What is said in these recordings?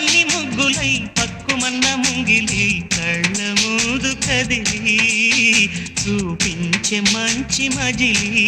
చుక్కలన్నీ ముగ్గులై పక్కుమన్న ముంగిలి కళ్ళ మూదు కదిలి చూపించే మంచి మజిలీ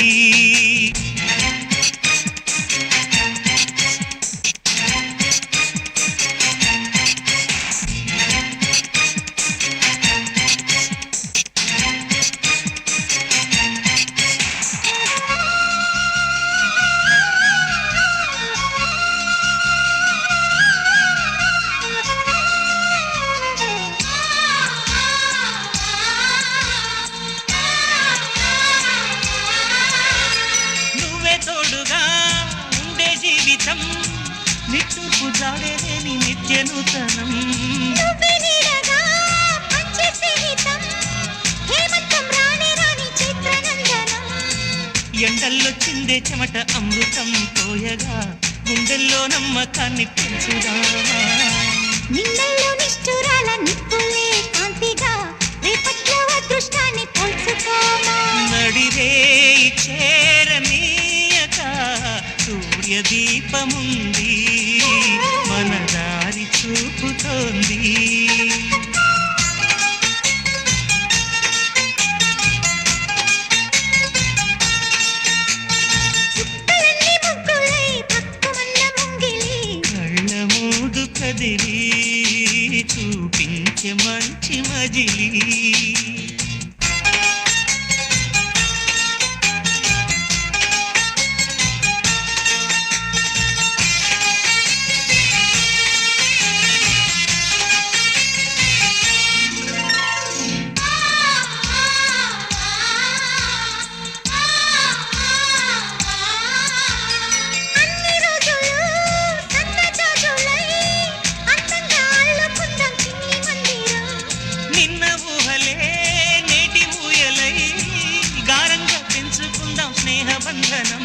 నిట్టూర్పు జాడేలేని నిత్య నూతనం ఎండల్లో చిందే చెమట అమృతం పోయగా గుండెల్లో నమ్మకాన్ని పెంచుదా నిన్నల్లో నిష్ఠురాల నిప్పులే కాంతిగా రేపట్లో అదృష్టాన్ని పోల్చుకోమా నడిరే చేరనీయక సూర్యదీపముంది మన దారి చూపుతోంది కళ్ళ మూదు కదిలి చూపించే మంచి మజిలీ స్నేహబంధనం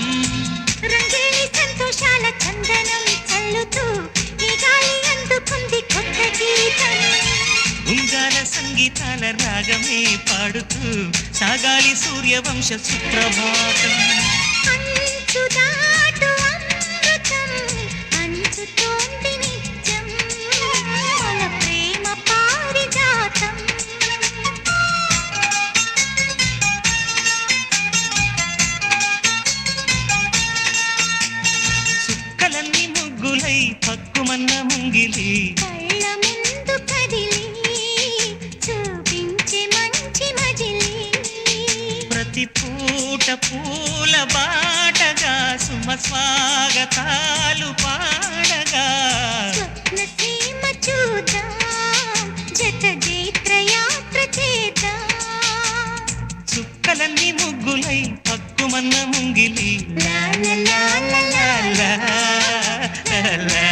రంగేలి సంతోషాల చందనం చల్లుతూ ఈ గాలి అందుకుంది కొత్త గీతం ఉంగాల సంగీతాల రాగమే పాడుతూ సాగాలి సూర్యవంశ సుప్రభాతం అంచుదాటు అమృతం అంచుతోంది నిత్యం మన ప్రేమ పారిజాతం ముగ్గులై పక్కుమన్న ముంగిలి కళ్ళ ముందు కదిలి చూపించే మంచి మజిలీ ప్రతి పూట పూల బాటగా సుమ స్వాగతాలు పాడగా స్వప్న సీమ చూద్దాం జత జైత్రయాత్ర చేద్దాం చుక్కలన్నీ ముగ్గులై పక్కుమన్న ముంగిలి లా లా లా లా లా la